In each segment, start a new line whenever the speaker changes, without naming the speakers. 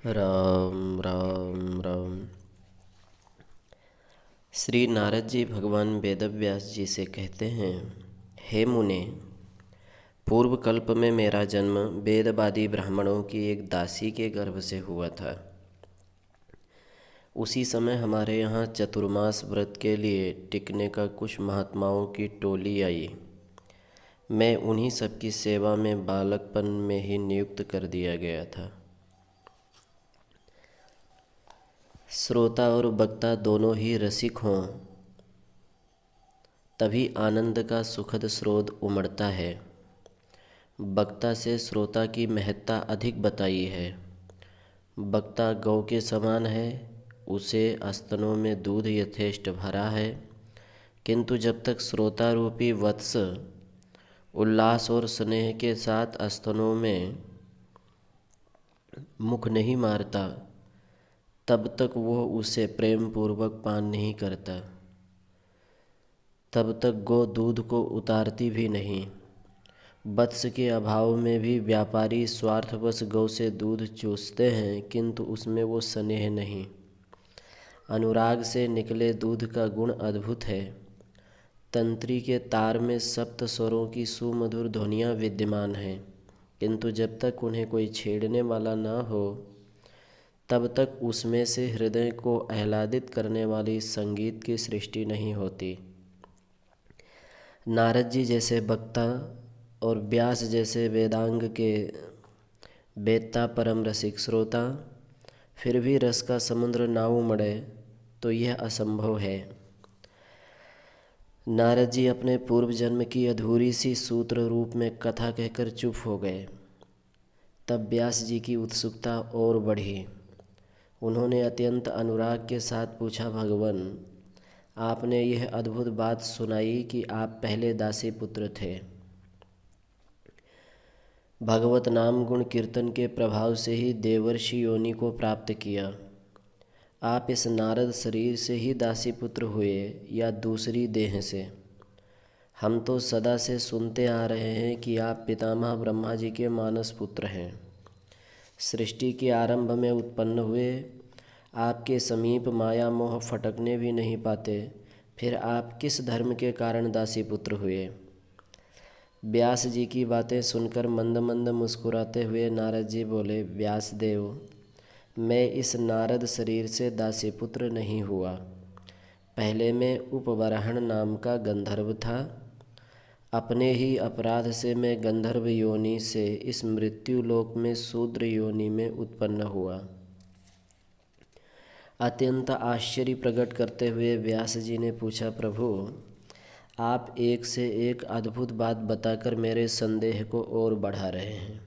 राम राम राम। श्री नारद जी भगवान वेदव्यास जी से कहते हैं, हे मुने, पूर्व कल्प में मेरा जन्म वेदवादी ब्राह्मणों की एक दासी के गर्भ से हुआ था। उसी समय हमारे यहाँ चतुर्मास व्रत के लिए टिकने का कुछ महात्माओं की टोली आई। मैं उन्हीं सबकी सेवा में बालकपन में ही नियुक्त कर दिया गया था। श्रोता और वक्ता दोनों ही रसिक हों तभी आनंद का सुखद स्रोत उमड़ता है। वक्ता से श्रोता की महत्ता अधिक बताई है। वक्ता गौ के समान है, उसे स्तनों में दूध यथेष्ट भरा है, किंतु जब तक श्रोता रूपी वत्स उल्लास और स्नेह के साथ स्तनों में मुख नहीं मारता, तब तक वो उसे प्रेम पूर्वक पान नहीं करता। तब तक गौ दूध को उतारती भी नहीं। वत्स के अभाव में भी व्यापारी स्वार्थवश गौ से दूध चूसते हैं, किंतु उसमें वो स्नेह नहीं। अनुराग से निकले दूध का गुण अद्भुत है। तंत्री के तार में सप्त स्वरों की सुमधुर ध्वनियाँ विद्यमान हैं, किंतु जब तक उन्हें कोई छेड़ने वाला न हो, तब तक उसमें से हृदय को आह्लादित करने वाली संगीत की सृष्टि नहीं होती। नारद जी जैसे वक्ता और व्यास जैसे वेदांग के वेत्ता परम रसिक श्रोता फिर भी रस का समुद्र ना उमड़े तो यह असंभव है। नारद जी अपने पूर्व जन्म की अधूरी सी सूत्र रूप में कथा कहकर चुप हो गए। तब व्यास जी की उत्सुकता और बढ़ी। उन्होंने अत्यंत अनुराग के साथ पूछा, भगवान, आपने यह अद्भुत बात सुनाई कि आप पहले दासी पुत्र थे। भगवत नाम गुण कीर्तन के प्रभाव से ही देवर्षि योनि को प्राप्त किया। आप इस नारद शरीर से ही दासी पुत्र हुए या दूसरी देह से? हम तो सदा से सुनते आ रहे हैं कि आप पितामह ब्रह्मा जी के मानस पुत्र हैं। सृष्टि के आरंभ में उत्पन्न हुए, आपके समीप माया मोह फटकने भी नहीं पाते, फिर आप किस धर्म के कारण दासी पुत्र हुए? व्यास जी की बातें सुनकर मंद मंद मुस्कुराते हुए नारद जी बोले, व्यास देव, मैं इस नारद शरीर से दासी पुत्र नहीं हुआ। पहले मैं उपवराहन नाम का गंधर्व था। अपने ही अपराध से मैं गंधर्व योनि से इस मृत्यु लोक में शूद्र योनि में उत्पन्न हुआ। अत्यंत आश्चर्य प्रकट करते हुए व्यास जी ने पूछा, प्रभु, आप एक से एक अद्भुत बात बताकर मेरे संदेह को और बढ़ा रहे हैं।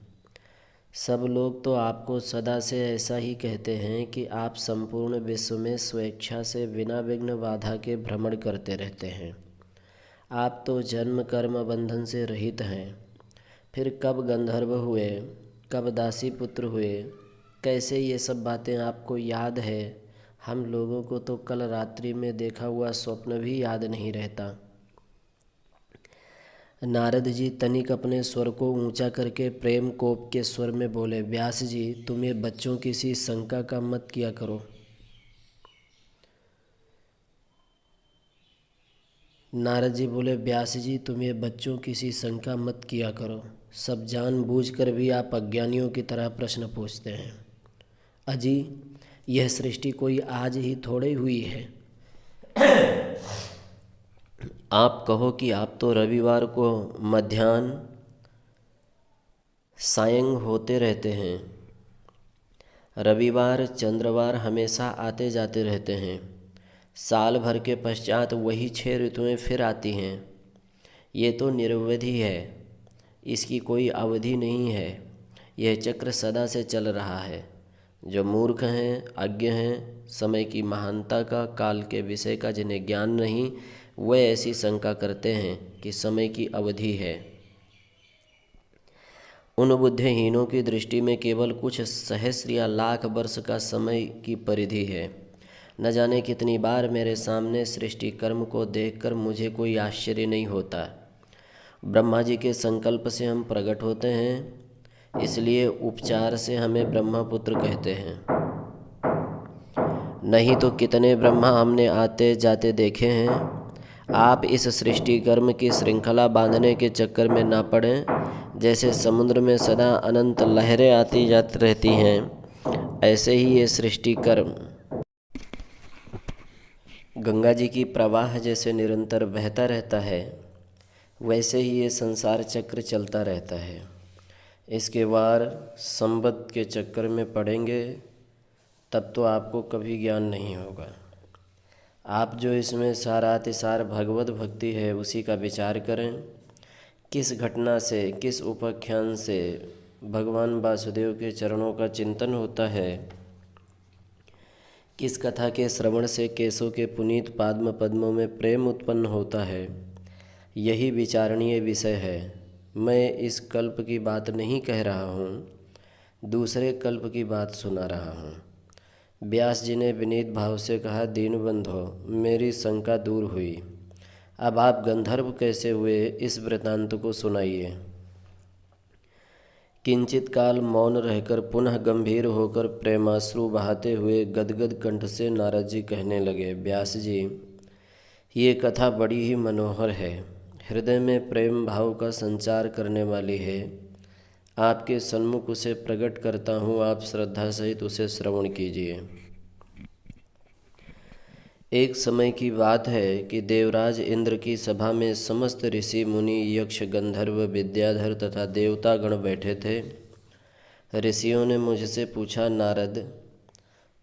सब लोग तो आपको सदा से ऐसा ही कहते हैं कि आप संपूर्ण विश्व में स्वेच्छा से बिना विघ्न बाधा के भ्रमण करते रहते हैं। आप तो जन्म कर्म बंधन से रहित हैं। फिर कब गंधर्व हुए, कब दासी पुत्र हुए, कैसे ये सब बातें आपको याद है? हम लोगों को तो कल रात्रि में देखा हुआ स्वप्न भी याद नहीं रहता। नारद जी तनिक अपने स्वर को ऊंचा करके प्रेम कोप के स्वर में बोले, व्यास जी, तुम ये बच्चों की सी शंका का मत किया करो। नारद जी बोले, व्यास जी, तुम ये बच्चों की सी शंका मत किया करो। सब जानबूझकर भी आप अज्ञानियों की तरह प्रश्न पूछते हैं। अजी, यह सृष्टि कोई आज ही थोड़े हुई है। आप कहो कि आप तो रविवार को मध्याह्न सायं होते रहते हैं। रविवार चंद्रवार हमेशा आते जाते रहते हैं। साल भर के पश्चात वही 6 ऋतुएं फिर आती हैं। ये तो निरवधि है, इसकी कोई अवधि नहीं है। यह चक्र सदा से चल रहा है। जो मूर्ख हैं, अज्ञ हैं, समय की महानता का, काल के विषय का जिन्हें ज्ञान नहीं, वे ऐसी शंका करते हैं कि समय की अवधि है। उन बुद्धिहीनों की दृष्टि में केवल कुछ सहस्र या लाख वर्ष का समय की परिधि है। न जाने कितनी बार मेरे सामने सृष्टि कर्म को देखकर मुझे कोई आश्चर्य नहीं होता। ब्रह्मा जी के संकल्प से हम प्रकट होते हैं, इसलिए उपचार से हमें ब्रह्मपुत्र कहते हैं। नहीं तो कितने ब्रह्मा हमने आते जाते देखे हैं। आप इस सृष्टि कर्म की श्रृंखला बांधने के चक्कर में ना पड़ें। जैसे समुद्र में सदा अनंत लहरें आती जाती रहती हैं, ऐसे ही ये सृष्टि कर्म गंगा जी की प्रवाह जैसे निरंतर बहता रहता है, वैसे ही ये संसार चक्र चलता रहता है। इसके वार संबत के चक्कर में पड़ेंगे तब तो आपको कभी ज्ञान नहीं होगा। आप जो इसमें सारातिसार भगवत भक्ति है उसी का विचार करें। किस घटना से, किस उपाख्यान से भगवान वासुदेव के चरणों का चिंतन होता है, किस कथा के श्रवण से केशव के पुनीत पाद्म पद्मों में प्रेम उत्पन्न होता है, यही विचारणीय विषय है। मैं इस कल्प की बात नहीं कह रहा हूँ, दूसरे कल्प की बात सुना रहा हूँ। व्यास जी ने विनीत भाव से कहा, दीनबंधो मेरी शंका दूर हुई। अब आप गंधर्व कैसे हुए इस वृतांत को सुनाइए। किंचित काल मौन रहकर पुनः गंभीर होकर प्रेमाश्रु बहाते हुए गदगद कंठ से नारद जी कहने लगे, व्यास जी ये कथा बड़ी ही मनोहर है, हृदय में प्रेम भाव का संचार करने वाली है। आपके सन्मुख उसे प्रकट करता हूँ, आप श्रद्धा सहित उसे श्रवण कीजिए। एक समय की बात है कि देवराज इंद्र की सभा में समस्त ऋषि मुनि यक्ष गंधर्व विद्याधर तथा देवतागण बैठे थे। ऋषियों ने मुझसे पूछा, नारद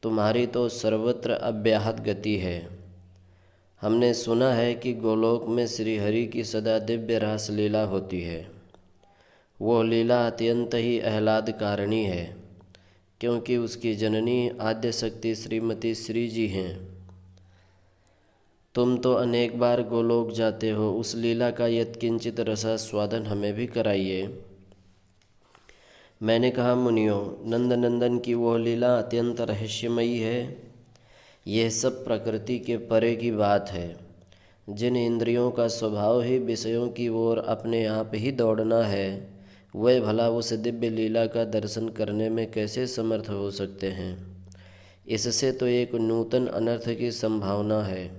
तुम्हारी तो सर्वत्र अव्याहत गति है। हमने सुना है कि गोलोक में श्रीहरि की सदा दिव्य रास लीला होती है। वो लीला अत्यंत ही आह्लादकारिणी है, क्योंकि उसकी जननी आद्य शक्ति श्रीमती श्री जी हैं। तुम तो अनेक बार गोलोक जाते हो, उस लीला का यत्किंचित रसास्वादन हमें भी कराइए। मैंने कहा, मुनियों नंद नंदन की वह लीला अत्यंत रहस्यमयी है। यह सब प्रकृति के परे की बात है। जिन इंद्रियों का स्वभाव ही विषयों की ओर अपने आप ही दौड़ना है, वह भला उस दिव्य लीला का दर्शन करने में कैसे समर्थ हो सकते हैं। इससे तो एक नूतन अनर्थ की संभावना है।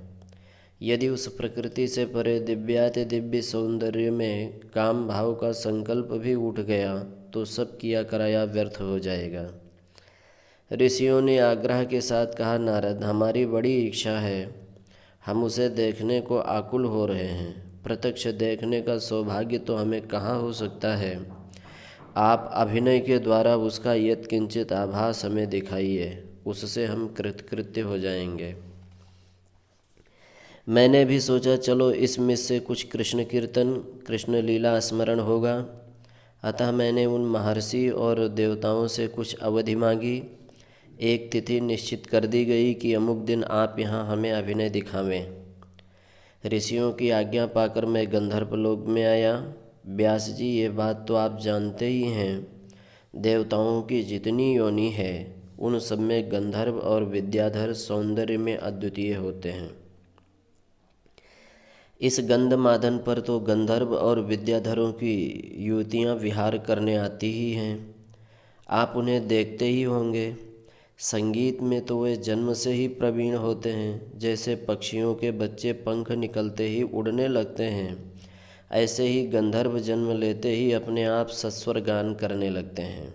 यदि उस प्रकृति से परे दिव्याति दिव्य सौंदर्य में काम भाव का संकल्प भी उठ गया तो सब किया कराया व्यर्थ हो जाएगा। ऋषियों ने आग्रह के साथ कहा, नारद हमारी बड़ी इच्छा है, हम उसे देखने को आकुल हो रहे हैं। प्रत्यक्ष देखने का सौभाग्य तो हमें कहाँ हो सकता है। आप अभिनय के द्वारा उसका यत्किंचित आभास हमें दिखाइए, उससे हम कृतकृत्य हो जाएंगे। मैंने भी सोचा चलो इसमें से कुछ कृष्ण कीर्तन, कृष्ण लीला स्मरण होगा। अतः मैंने उन महर्षि और देवताओं से कुछ अवधि मांगी। एक तिथि निश्चित कर दी गई कि अमुक दिन आप यहाँ हमें अभिनय दिखावें। ऋषियों की आज्ञा पाकर मैं गंधर्व लोक में आया। व्यास जी ये बात तो आप जानते ही हैं, देवताओं की जितनी योनि है उन सब में गंधर्व और विद्याधर सौंदर्य में अद्वितीय होते हैं। इस गंधमादन पर तो गंधर्व और विद्याधरों की युवतियाँ विहार करने आती ही हैं। आप उन्हें देखते ही होंगे। संगीत में तो वे जन्म से ही प्रवीण होते हैं। जैसे पक्षियों के बच्चे पंख निकलते ही उड़ने लगते हैं, ऐसे ही गंधर्व जन्म लेते ही अपने आप सस्वर गान करने लगते हैं।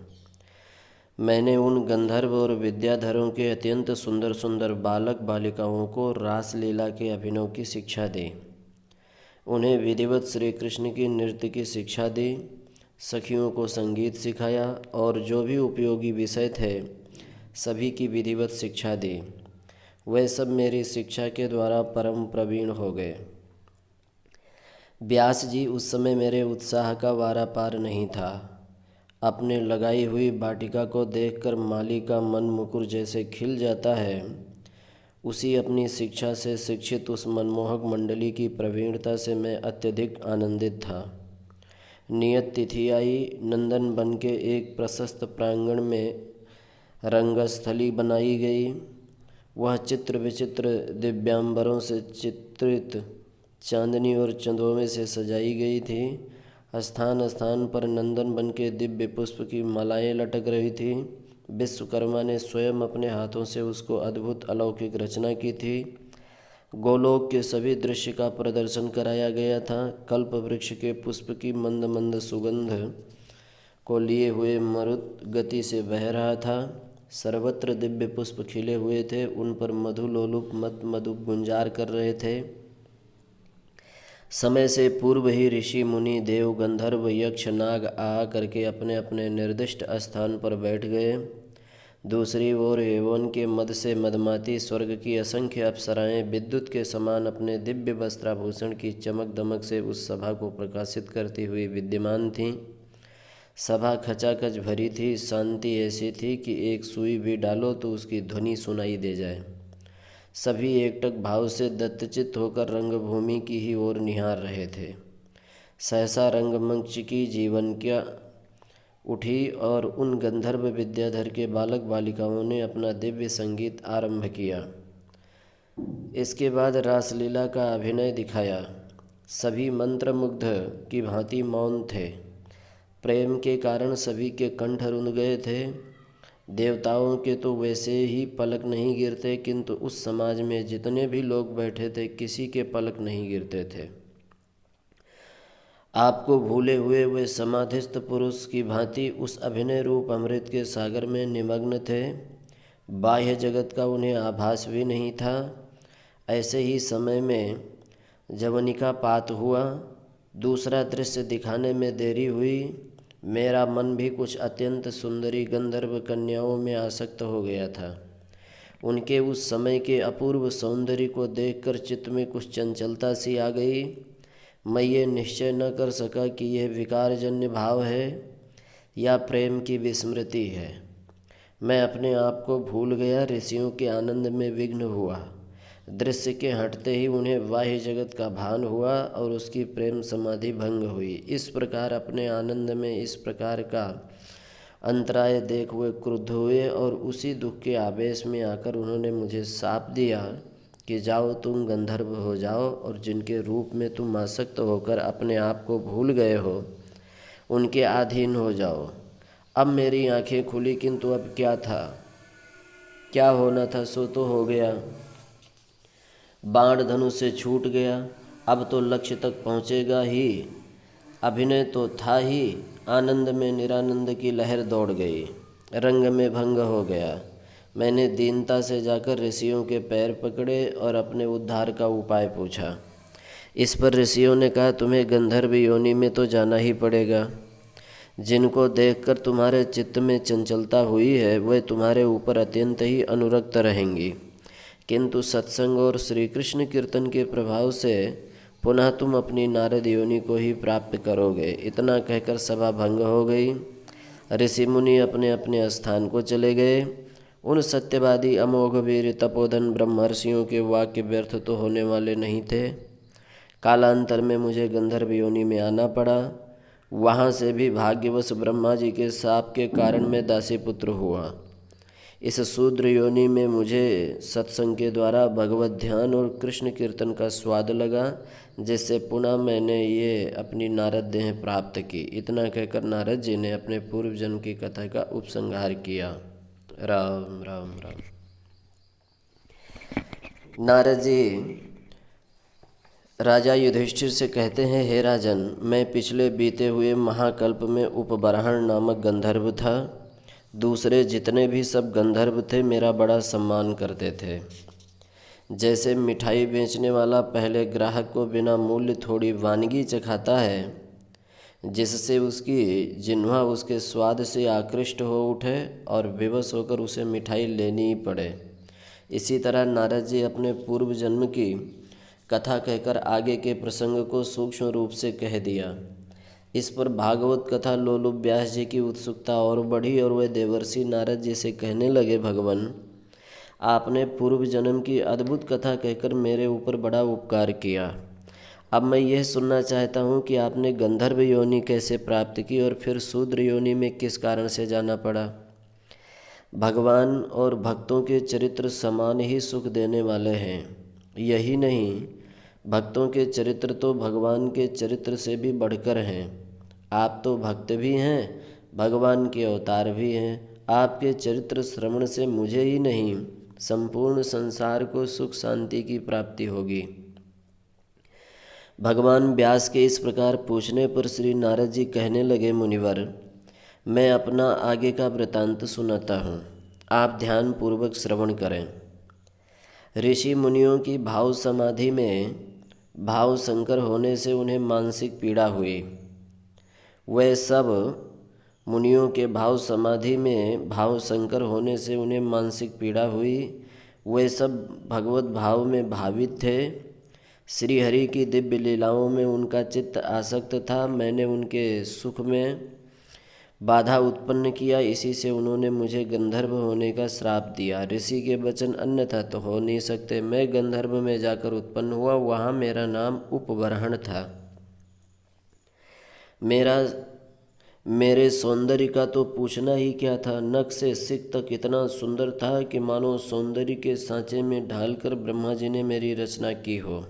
मैंने उन गंधर्व और विद्याधरों के अत्यंत सुंदर सुंदर बालक बालिकाओं को रासलीला के अभिनव की शिक्षा दी। उन्हें विधिवत श्री कृष्ण की नृत्य की शिक्षा दी। सखियों को संगीत सिखाया और जो भी उपयोगी विषय थे सभी की विधिवत शिक्षा दी। वे सब मेरी शिक्षा के द्वारा परम प्रवीण हो गए। व्यास जी उस समय मेरे उत्साह का वारा पार नहीं था। अपने लगाई हुई वाटिका को देखकर माली का मन मुकुर जैसे खिल जाता है, उसी अपनी शिक्षा से शिक्षित उस मनमोहक मंडली की प्रवीणता से मैं अत्यधिक आनंदित था। नियत तिथि आई। नंदन वन के एक प्रशस्त प्रांगण में रंगस्थली बनाई गई। वह चित्र विचित्र दिव्यांबरों से चित्रित चांदनी और चंदोमे से सजाई गई थी। स्थान स्थान पर नंदन बन के दिव्य पुष्प की मालाएं लटक रही थी। विश्वकर्मा ने स्वयं अपने हाथों से उसको अद्भुत अलौकिक रचना की थी। गोलोक के सभी दृश्य का प्रदर्शन कराया गया था। कल्प वृक्ष के पुष्प की मंद मंद सुगंध को लिए हुए मरुत गति से बह रहा था। सर्वत्र दिव्य पुष्प खिले हुए थे, उन पर मधुलोलुप मत मधु गुंजार कर रहे थे। समय से पूर्व ही ऋषि मुनि देव गंधर्व यक्ष नाग आ करके अपने अपने निर्दिष्ट स्थान पर बैठ गए। दूसरी ओर यौवन के मद से मदमाती स्वर्ग की असंख्य अप्सराएं विद्युत के समान अपने दिव्य वस्त्राभूषण की चमक दमक से उस सभा को प्रकाशित करती हुई विद्यमान थीं। सभा खचाखच भरी थी। शांति ऐसी थी कि एक सुई भी डालो तो उसकी ध्वनि सुनाई दे जाए। सभी एकटक भाव से दत्तचित्त होकर रंगभूमि की ही ओर निहार रहे थे। सहसा रंगमंच की जीवन क्या उठी और उन गंधर्व विद्याधर के बालक बालिकाओं ने अपना दिव्य संगीत आरंभ किया। इसके बाद रासलीला का अभिनय दिखाया। सभी मंत्रमुग्ध की भांति मौन थे। प्रेम के कारण सभी के कंठ रुंध गए थे। देवताओं के तो वैसे ही पलक नहीं गिरते, किंतु उस समाज में जितने भी लोग बैठे थे किसी के पलक नहीं गिरते थे। आपको भूले हुए वे समाधिस्थ पुरुष की भांति उस अभिनय रूप अमृत के सागर में निमग्न थे। बाह्य जगत का उन्हें आभास भी नहीं था। ऐसे ही समय में जवनिका पात हुआ। दूसरा दृश्य दिखाने में देरी हुई। मेरा मन भी कुछ अत्यंत सुंदरी गंधर्व कन्याओं में आसक्त हो गया था। उनके उस समय के अपूर्व सौंदर्य को देखकर चित्त में कुछ चंचलता सी आ गई। मैं ये निश्चय न कर सका कि यह विकारजन्य भाव है या प्रेम की विस्मृति है। मैं अपने आप को भूल गया। ऋषियों के आनंद में विघ्न हुआ। दृश्य के हटते ही उन्हें बाह्य जगत का भान हुआ और उसकी प्रेम समाधि भंग हुई। इस प्रकार अपने आनंद में इस प्रकार का अंतराय देख हुए क्रुद्ध हुए और उसी दुख के आवेश में आकर उन्होंने मुझे शाप दिया कि जाओ तुम गंधर्व हो जाओ और जिनके रूप में तुम आसक्त होकर अपने आप को भूल गए हो उनके अधीन हो जाओ। अब मेरी आंखें खुली, किंतु अब क्या था, क्या होना था सो तो हो गया। बाण धनुष से छूट गया, अब तो लक्ष्य तक पहुँचेगा ही। अभिनय तो था ही। आनंद में निरानंद की लहर दौड़ गई। रंग में भंग हो गया। मैंने दीनता से जाकर ऋषियों के पैर पकड़े और अपने उद्धार का उपाय पूछा। इस पर ऋषियों ने कहा, तुम्हें गंधर्व योनि में तो जाना ही पड़ेगा। जिनको देखकर तुम्हारे चित्त में चंचलता हुई है वह तुम्हारे ऊपर अत्यंत ही अनुरक्त रहेंगी, किंतु सत्संग और श्री कृष्ण कीर्तन के प्रभाव से पुनः तुम अपनी नारद योनि को ही प्राप्त करोगे। इतना कहकर सभा भंग हो गई। ऋषि मुनि अपने अपने स्थान को चले गए। उन सत्यवादी अमोघ वीर तपोधन ब्रह्मर्षियों के वाक्य व्यर्थ तो होने वाले नहीं थे। कालांतर में मुझे गंधर्व योनि में आना पड़ा। वहाँ से भी भाग्यवश ब्रह्मा जी के शाप के कारण मैं दासी पुत्र हुआ। इस शूद्र योनि में मुझे सत्संग के द्वारा भगवत ध्यान और कृष्ण कीर्तन का स्वाद लगा, जिससे पुनः मैंने ये अपनी नारद देह प्राप्त की। इतना कहकर नारद जी ने अपने पूर्व जन्म की कथा का उपसंहार किया। राम राम राम। नारद जी राजा युधिष्ठिर से कहते हैं, हे राजन, मैं पिछले बीते हुए महाकल्प में उपबराहण नामक गंधर्व था। दूसरे जितने भी सब गंधर्व थे मेरा बड़ा सम्मान करते थे। जैसे मिठाई बेचने वाला पहले ग्राहक को बिना मूल्य थोड़ी वानगी चखाता है, जिससे उसकी जिह्वा उसके स्वाद से आकृष्ट हो उठे और विवश होकर उसे मिठाई लेनी ही पड़े, इसी तरह नारद जी अपने पूर्व जन्म की कथा कहकर आगे के प्रसंग को सूक्ष्म रूप से कह दिया। इस पर भागवत कथा लोलुप व्यास जी की उत्सुकता और बढ़ी और वे देवर्षि नारद जी से कहने लगे, भगवान, आपने पूर्व जन्म की अद्भुत कथा कहकर मेरे ऊपर बड़ा उपकार किया। अब मैं यह सुनना चाहता हूँ कि आपने गंधर्व योनि कैसे प्राप्त की और फिर शूद्र योनि में किस कारण से जाना पड़ा। भगवान और भक्तों के चरित्र समान ही सुख देने वाले हैं। यही नहीं, भक्तों के चरित्र तो भगवान के चरित्र से भी बढ़कर हैं। आप तो भक्त भी हैं, भगवान के अवतार भी हैं। आपके चरित्र श्रवण से मुझे ही नहीं, संपूर्ण संसार को सुख शांति की प्राप्ति होगी। भगवान व्यास के इस प्रकार पूछने पर श्री नारद जी कहने लगे, मुनिवर, मैं अपना आगे का वृतांत सुनाता हूँ, आप ध्यान पूर्वक श्रवण करें। ऋषि मुनियों की भाव समाधि में भाव संकर होने से उन्हें मानसिक पीड़ा हुई। वह सब मुनियों के भाव समाधि में भाव संकर होने से उन्हें मानसिक पीड़ा हुई। वे सब भगवत भाव में भावित थे। श्री हरि की दिव्य लीलाओं में उनका चित्त आसक्त था। मैंने उनके सुख में बाधा उत्पन्न किया, इसी से उन्होंने मुझे गंधर्व होने का श्राप दिया। ऋषि के वचन अन्यथा तो हो नहीं सकते। मैं गंधर्व में जाकर उत्पन्न हुआ, वहाँ मेरा नाम उपवरहण था। मेरे सौंदर्य का तो पूछना ही क्या था। नख से सिक तक इतना सुंदर था कि मानो सौंदर्य के सांचे में ढालकर ब्रह्मा जी ने मेरी रचना की हो।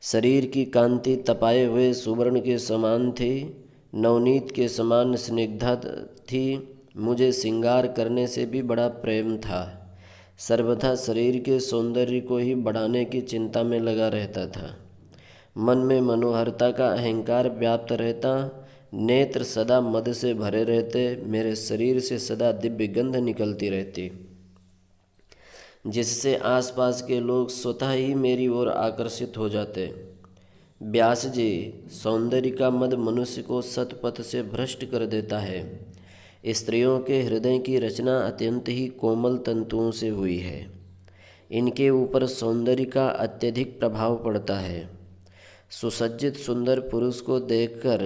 शरीर की कांति तपाए हुए सुवर्ण के समान थी, नवनीत के समान स्निग्धा थी। मुझे श्रृंगार करने से भी बड़ा प्रेम था। सर्वथा शरीर के सौंदर्य को ही बढ़ाने की चिंता में लगा रहता था। मन में मनोहरता का अहंकार व्याप्त रहता। नेत्र सदा मद से भरे रहते। मेरे शरीर से सदा दिव्य गंध निकलती रहती, जिससे आसपास के लोग स्वतः ही मेरी ओर आकर्षित हो जाते। व्यास जी, सौंदर्य का मद मनुष्य को सतपथ से भ्रष्ट कर देता है। स्त्रियों के हृदय की रचना अत्यंत ही कोमल तंतुओं से हुई है। इनके ऊपर सौंदर्य का अत्यधिक प्रभाव पड़ता है। सुसज्जित सुंदर पुरुष को देखकर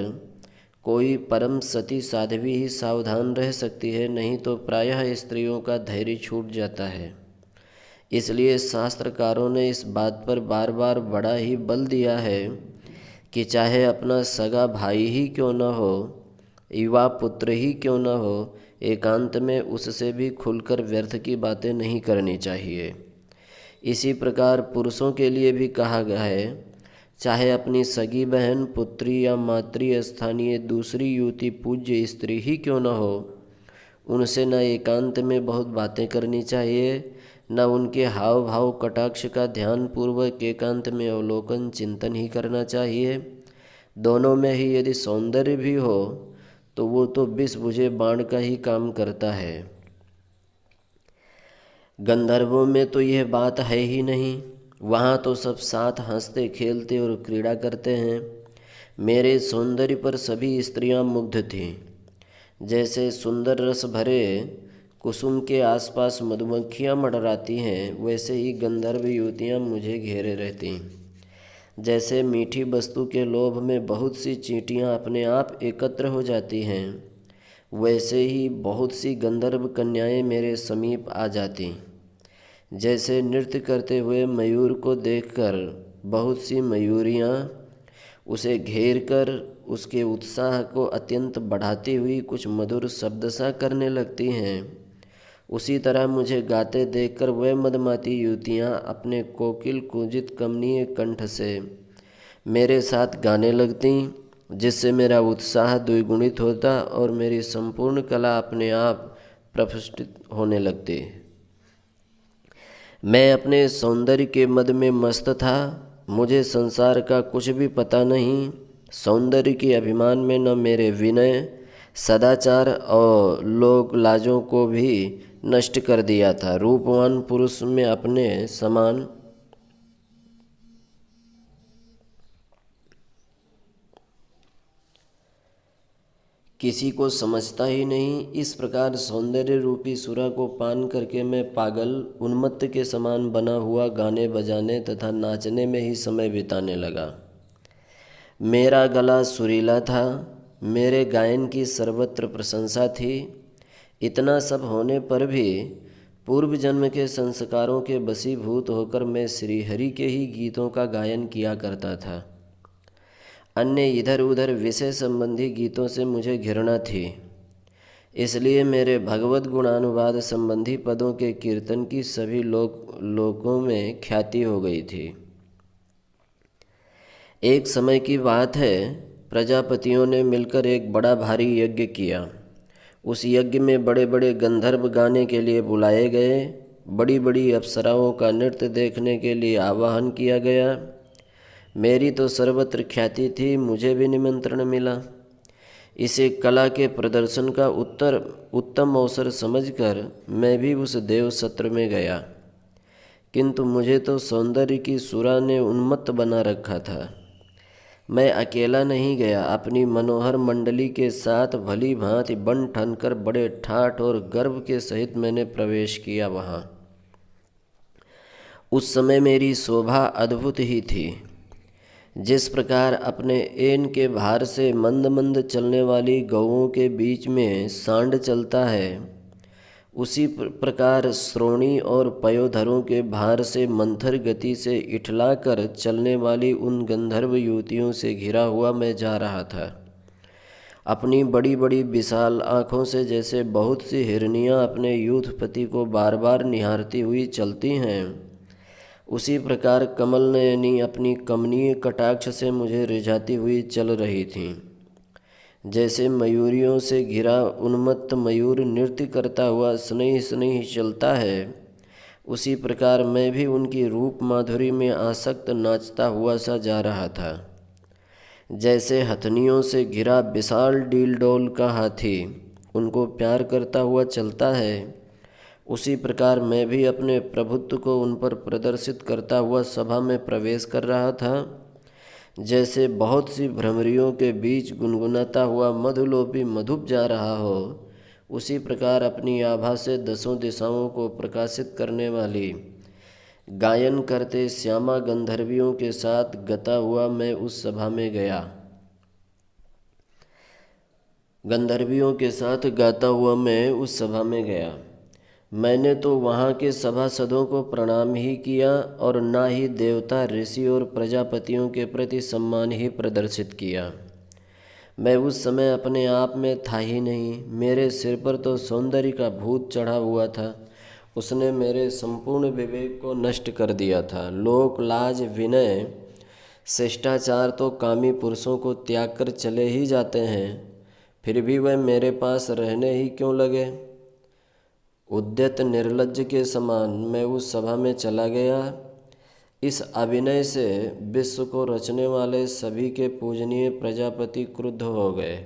कोई परम सती साध्वी ही सावधान रह सकती है, नहीं तो प्रायः स्त्रियों का धैर्य छूट जाता है। इसलिए शास्त्रकारों ने इस बात पर बार बार बड़ा ही बल दिया है कि चाहे अपना सगा भाई ही क्यों न हो, युवा पुत्र ही क्यों न हो, एकांत में उससे भी खुलकर व्यर्थ की बातें नहीं करनी चाहिए। इसी प्रकार पुरुषों के लिए भी कहा गया है, चाहे अपनी सगी बहन, पुत्री या मातृ स्थानीय दूसरी युवती पूज्य स्त्री ही क्यों न हो, उनसे न एकांत में बहुत बातें करनी चाहिए, न उनके हाव भाव कटाक्ष का ध्यान पूर्वक एकांत में अवलोकन चिंतन ही करना चाहिए। दोनों में ही यदि सौंदर्य भी हो तो वो तो विष बुझे बाण का ही काम करता है। गंधर्वों में तो यह बात है ही नहीं। वहाँ तो सब साथ हंसते खेलते और क्रीड़ा करते हैं। मेरे सौंदर्य पर सभी स्त्रियां मुग्ध थीं। जैसे सुंदर रस भरे कुसुम के आसपास मधुमक्खियां मंडराती हैं, वैसे ही गंधर्व युवतियां मुझे घेरे रहती। जैसे मीठी वस्तु के लोभ में बहुत सी चींटियां अपने आप एकत्र हो जाती हैं, वैसे ही बहुत सी गंधर्व कन्याएं मेरे समीप आ जाती। जैसे नृत्य करते हुए मयूर को देखकर बहुत सी मयूरियाँ उसे घेर कर उसके उत्साह को अत्यंत बढ़ाती हुई कुछ मधुर शब्द सा करने लगती हैं, उसी तरह मुझे गाते देखकर वह मदमाती युवतियाँ अपने कोकिल कुंजित कमनीय कंठ से मेरे साथ गाने लगती, जिससे मेरा उत्साह द्विगुणित होता और मेरी संपूर्ण कला अपने आप प्रफुल्लित होने लगती। मैं अपने सौंदर्य के मद में मस्त था। मुझे संसार का कुछ भी पता नहीं। सौंदर्य के अभिमान में न मेरे विनय, सदाचार और लोक लाजों को भी नष्ट कर दिया था। रूपवान पुरुष में अपने समान किसी को समझता ही नहीं। इस प्रकार सौंदर्य रूपी सुरा को पान करके मैं पागल उन्मत्त के समान बना हुआ गाने बजाने तथा नाचने में ही समय बिताने लगा। मेरा गला सुरीला था, मेरे गायन की सर्वत्र प्रशंसा थी। इतना सब होने पर भी पूर्व जन्म के संस्कारों के वशीभूत होकर मैं श्रीहरि के ही गीतों का गायन किया करता था। अन्य इधर उधर विषय संबंधी गीतों से मुझे घृणा थी। इसलिए मेरे भगवत गुणानुवाद संबंधी पदों के कीर्तन की सभी लोगों में ख्याति हो गई थी। एक समय की बात है, प्रजापतियों ने मिलकर एक बड़ा भारी यज्ञ किया। उस यज्ञ में बड़े बड़े गंधर्व गाने के लिए बुलाए गए, बड़ी बड़ी अप्सराओं का नृत्य देखने के लिए आवाहन किया गया। मेरी तो सर्वत्र ख्याति थी, मुझे भी निमंत्रण मिला। इसे कला के प्रदर्शन का उत्तम अवसर समझकर मैं भी उस देव सत्र में गया, किंतु मुझे तो सौंदर्य की सुरा ने उन्मत्त बना रखा था। मैं अकेला नहीं गया, अपनी मनोहर मंडली के साथ भली भांति बन ठनकर बड़े ठाठ और गर्व के सहित मैंने प्रवेश किया वहाँ। उस समय मेरी शोभा अद्भुत ही थी। जिस प्रकार अपने ऐन के भार से मंद मंद चलने वाली गौओं के बीच में सांड चलता है, उसी प्रकार श्रोणी और पयोधरों के भार से मंथर गति से इठलाकर चलने वाली उन गंधर्व युवतियों से घिरा हुआ मैं जा रहा था। अपनी बड़ी बड़ी विशाल आँखों से जैसे बहुत सी हिरनियाँ अपने यूथपति को बार बार निहारती हुई चलती हैं, उसी प्रकार कमल नयनी अपनी कमनीय कटाक्ष से मुझे रिझाती हुई चल रही थीं। जैसे मयूरियों से घिरा उन्मत्त मयूर नृत्य करता हुआ स्नेह स्नेह चलता है, उसी प्रकार मैं भी उनकी रूप माधुरी में आसक्त नाचता हुआ सा जा रहा था। जैसे हथनियों से घिरा विशाल डीलडोल का हाथी उनको प्यार करता हुआ चलता है, उसी प्रकार मैं भी अपने प्रभुत्व को उन पर प्रदर्शित करता हुआ सभा में प्रवेश कर रहा था। जैसे बहुत सी भ्रमरियों के बीच गुनगुनाता हुआ मधुलोभी मधुप जा रहा हो, उसी प्रकार अपनी आभा से दसों दिशाओं को प्रकाशित करने वाली गायन करते श्यामा गंधर्वियों के साथ गता हुआ मैं उस सभा में गया। गंधर्वियों के साथ गाता हुआ मैं उस सभा में गया। मैंने तो वहाँ के सभासदों को प्रणाम ही किया और ना ही देवता, ऋषि और प्रजापतियों के प्रति सम्मान ही प्रदर्शित किया। मैं उस समय अपने आप में था ही नहीं। मेरे सिर पर तो सौंदर्य का भूत चढ़ा हुआ था। उसने मेरे संपूर्ण विवेक को नष्ट कर दिया था। लोक लाज, विनय, शिष्टाचार तो कामी पुरुषों को त्याग कर चले ही जाते हैं, फिर भी वह मेरे पास रहने ही क्यों लगे। उद्यत निर्लज्ज के समान मैं उस सभा में चला गया। इस अभिनय से विश्व को रचने वाले सभी के पूजनीय प्रजापति क्रुद्ध हो गए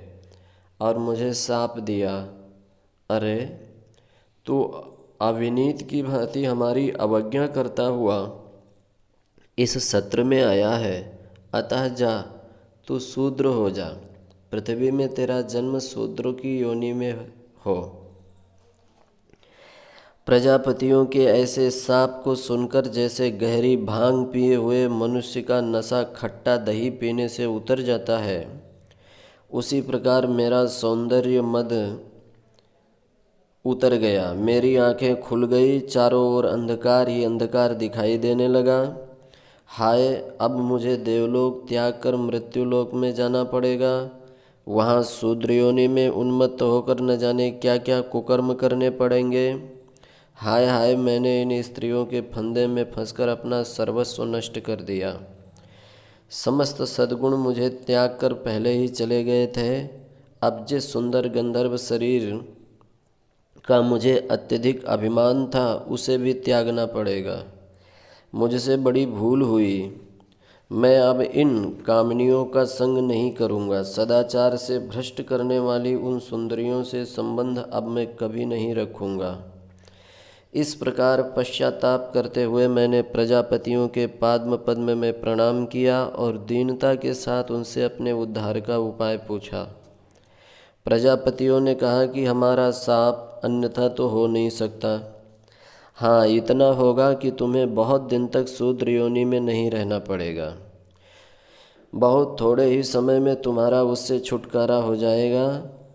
और मुझे शाप दिया, अरे तू अविनीत की भांति हमारी अवज्ञा करता हुआ इस सत्र में आया है, अतः जा तू शूद्र हो जा, पृथ्वी में तेरा जन्म शूद्रों की योनि में हो। प्रजापतियों के ऐसे शाप को सुनकर जैसे गहरी भांग पिए हुए मनुष्य का नशा खट्टा दही पीने से उतर जाता है, उसी प्रकार मेरा सौंदर्य मद उतर गया। मेरी आंखें खुल गई, चारों ओर अंधकार ही अंधकार दिखाई देने लगा। हाय, अब मुझे देवलोक त्याग कर मृत्युलोक में जाना पड़ेगा। वहाँ शूद्र योनि में उन्मत्त होकर न जाने क्या क्या कुकर्म करने पड़ेंगे। हाय हाय, मैंने इन स्त्रियों के फंदे में फंसकर अपना सर्वस्व नष्ट कर दिया। समस्त सद्गुण मुझे त्याग कर पहले ही चले गए थे। अब जिस सुंदर गंधर्व शरीर का मुझे अत्यधिक अभिमान था, उसे भी त्यागना पड़ेगा। मुझसे बड़ी भूल हुई। मैं अब इन कामनियों का संग नहीं करूँगा। सदाचार से भ्रष्ट करने वाली उन सुंदरियों से संबंध अब मैं कभी नहीं रखूँगा। इस प्रकार पश्चाताप करते हुए मैंने प्रजापतियों के पाद्म पद्म में प्रणाम किया और दीनता के साथ उनसे अपने उद्धार का उपाय पूछा। प्रजापतियों ने कहा कि हमारा शाप अन्यथा तो हो नहीं सकता। हाँ, इतना होगा कि तुम्हें बहुत दिन तक शूद्र योनि में नहीं रहना पड़ेगा। बहुत थोड़े ही समय में तुम्हारा उससे छुटकारा हो जाएगा।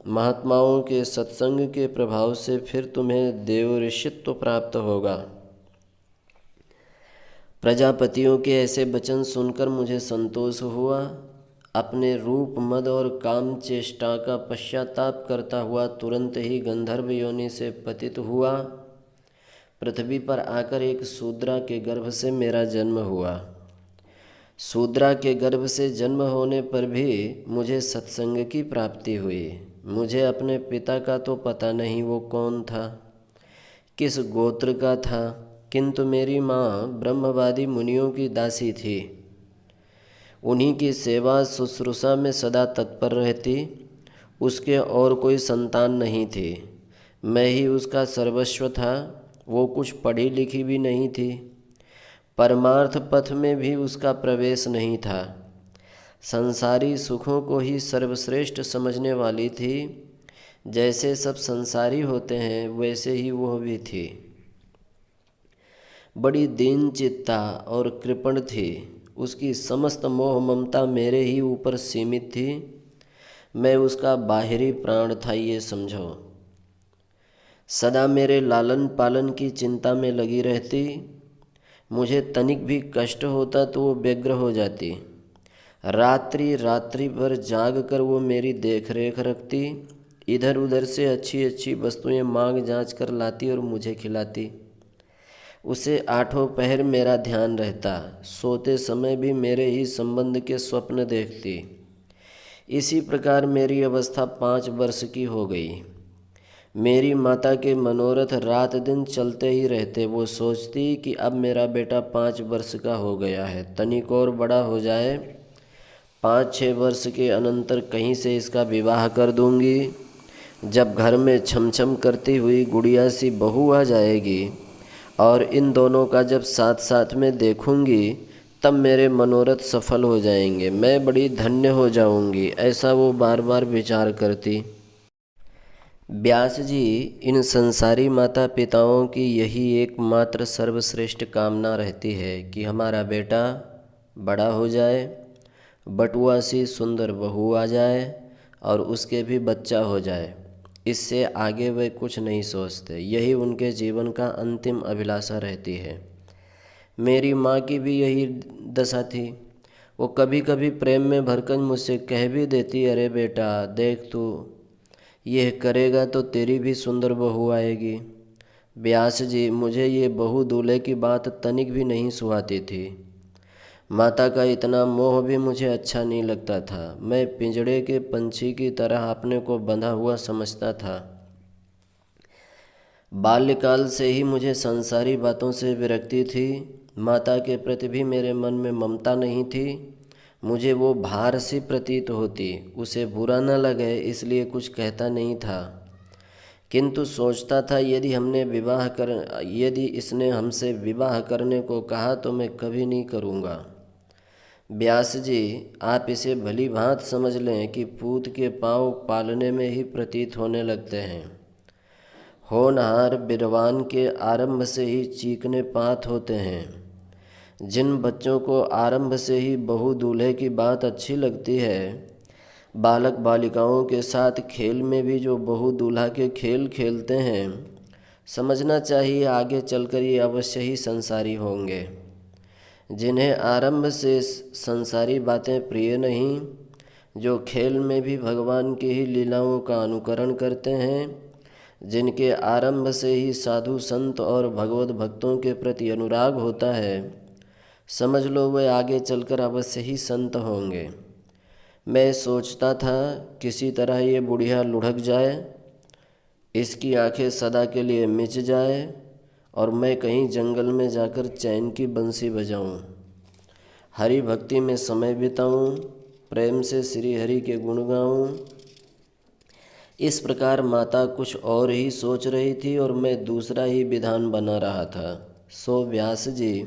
महात्माओं के सत्संग के प्रभाव से फिर तुम्हें देवऋषित्व प्राप्त होगा। प्रजापतियों के ऐसे वचन सुनकर मुझे संतोष हुआ। अपने रूप, मद और काम चेष्टा का पश्चाताप करता हुआ तुरंत ही गंधर्व योनि से पतित हुआ। पृथ्वी पर आकर एक शूद्रा के गर्भ से मेरा जन्म हुआ। शूद्रा के गर्भ से जन्म होने पर भी मुझे सत्संग की प्राप्ति हुई। मुझे अपने पिता का तो पता नहीं वो कौन था, किस गोत्र का था, किंतु मेरी माँ ब्रह्मवादी मुनियों की दासी थी। उन्हीं की सेवा शुश्रूषा में सदा तत्पर रहती। उसके और कोई संतान नहीं थी। मैं ही उसका सर्वस्व था। वो कुछ पढ़ी लिखी भी नहीं थी। परमार्थ पथ में भी उसका प्रवेश नहीं था। संसारी सुखों को ही सर्वश्रेष्ठ समझने वाली थी। जैसे सब संसारी होते हैं वैसे ही वह भी थी। बड़ी दीन चित्ता और कृपण थी। उसकी समस्त मोह ममता मेरे ही ऊपर सीमित थी। मैं उसका बाहरी प्राण था, ये समझो। सदा मेरे लालन पालन की चिंता में लगी रहती। मुझे तनिक भी कष्ट होता तो वो व्यग्र हो जाती। रात्रि रात्रि भर जाग कर वो मेरी देख रेख रखती। इधर उधर से अच्छी अच्छी वस्तुएं मांग जांच कर लाती और मुझे खिलाती। उसे आठों पहर मेरा ध्यान रहता। सोते समय भी मेरे ही संबंध के स्वप्न देखती। इसी प्रकार मेरी अवस्था 5 वर्ष की हो गई। मेरी माता के मनोरथ रात दिन चलते ही रहते। वो सोचती कि अब मेरा बेटा 5 वर्ष का हो गया है, तनिक और बड़ा हो जाए, 5-6 वर्ष के अनंतर कहीं से इसका विवाह कर दूंगी। जब घर में छमछम करती हुई गुड़िया सी बहू आ जाएगी और इन दोनों का जब साथ साथ में देखूंगी तब मेरे मनोरथ सफल हो जाएंगे, मैं बड़ी धन्य हो जाऊंगी, ऐसा वो बार बार विचार करती। व्यास जी, इन संसारी माता पिताओं की यही एकमात्र सर्वश्रेष्ठ कामना रहती है कि हमारा बेटा बड़ा हो जाए, बटुआ सी सुंदर बहू आ जाए और उसके भी बच्चा हो जाए। इससे आगे वे कुछ नहीं सोचते। यही उनके जीवन का अंतिम अभिलाषा रहती है। मेरी माँ की भी यही दशा थी। वो कभी कभी प्रेम में भरकर मुझसे कह भी देती, अरे बेटा देख, तू यह करेगा तो तेरी भी सुंदर बहू आएगी। व्यास जी, मुझे ये बहू दूल्हे की बात तनिक भी नहीं सुहाती थी। माता का इतना मोह भी मुझे अच्छा नहीं लगता था। मैं पिंजड़े के पंछी की तरह अपने को बंधा हुआ समझता था। बाल्यकाल से ही मुझे संसारी बातों से विरक्ति थी। माता के प्रति भी मेरे मन में ममता नहीं थी। मुझे वो भार सी प्रतीत होती। उसे बुरा न लगे इसलिए कुछ कहता नहीं था, किंतु सोचता था यदि इसने हमसे विवाह करने को कहा तो मैं कभी नहीं करूँगा। व्यास जी, आप इसे भली भांत समझ लें कि पूत के पांव पालने में ही प्रतीत होने लगते हैं। होनहार बिरवान के आरंभ से ही चीकने पात होते हैं। जिन बच्चों को आरंभ से ही बहू दूल्हे की बात अच्छी लगती है, बालक बालिकाओं के साथ खेल में भी जो बहू दूल्हा के खेल खेलते हैं, समझना चाहिए आगे चलकर ये अवश्य ही संसारी होंगे। जिन्हें आरंभ से संसारी बातें प्रिय नहीं, जो खेल में भी भगवान की ही लीलाओं का अनुकरण करते हैं, जिनके आरंभ से ही साधु संत और भगवत भक्तों के प्रति अनुराग होता है, समझ लो वे आगे चलकर अवश्य ही संत होंगे। मैं सोचता था किसी तरह ये बुढ़िया लुढ़क जाए, इसकी आंखें सदा के लिए मिच जाए और मैं कहीं जंगल में जाकर चैन की बंसी बजाऊं, हरि भक्ति में समय बिताऊं, प्रेम से श्री हरि के गुण गाऊं। इस प्रकार माता कुछ और ही सोच रही थी और मैं दूसरा ही विधान बना रहा था। सो व्यास जी,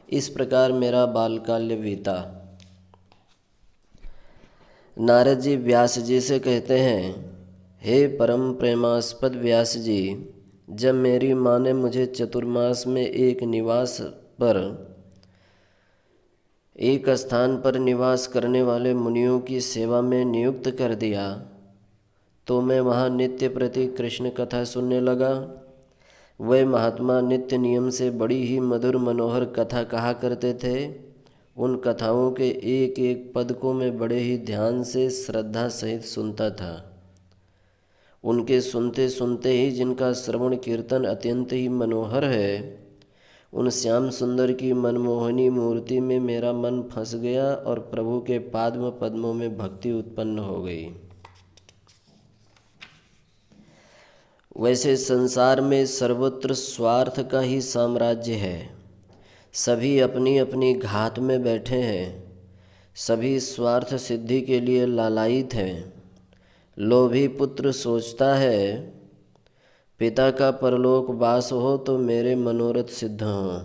इस प्रकार मेरा बालकाल्य बीता। नारद जी व्यास जी से कहते हैं, हे परम प्रेमास्पद व्यास जी, जब मेरी माँ ने मुझे चतुर्मास में एक स्थान पर निवास करने वाले मुनियों की सेवा में नियुक्त कर दिया तो मैं वहाँ नित्य प्रति कृष्ण कथा सुनने लगा। वे महात्मा नित्य नियम से बड़ी ही मधुर मनोहर कथा कहा करते थे। उन कथाओं के एक एक पद को मैं बड़े ही ध्यान से श्रद्धा सहित सुनता था। उनके सुनते सुनते ही जिनका श्रवण कीर्तन अत्यंत ही मनोहर है, उन श्याम सुंदर की मनमोहनी मूर्ति में मेरा मन फंस गया और प्रभु के पाद्म पद्मों में भक्ति उत्पन्न हो गई। वैसे संसार में सर्वत्र स्वार्थ का ही साम्राज्य है। सभी अपनी अपनी घात में बैठे हैं। सभी स्वार्थ सिद्धि के लिए लालायित हैं। लोभी पुत्र सोचता है पिता का परलोक वास हो तो मेरे मनोरथ सिद्ध हों।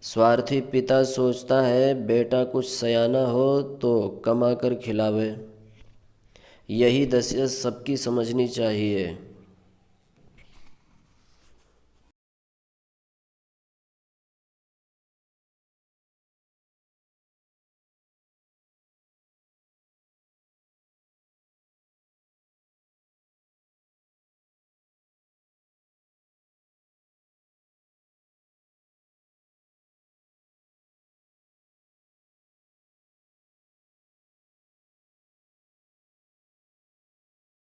स्वार्थी पिता सोचता है बेटा कुछ सयाना हो तो कमा कर खिलावे। यही दशा सबकी समझनी चाहिए।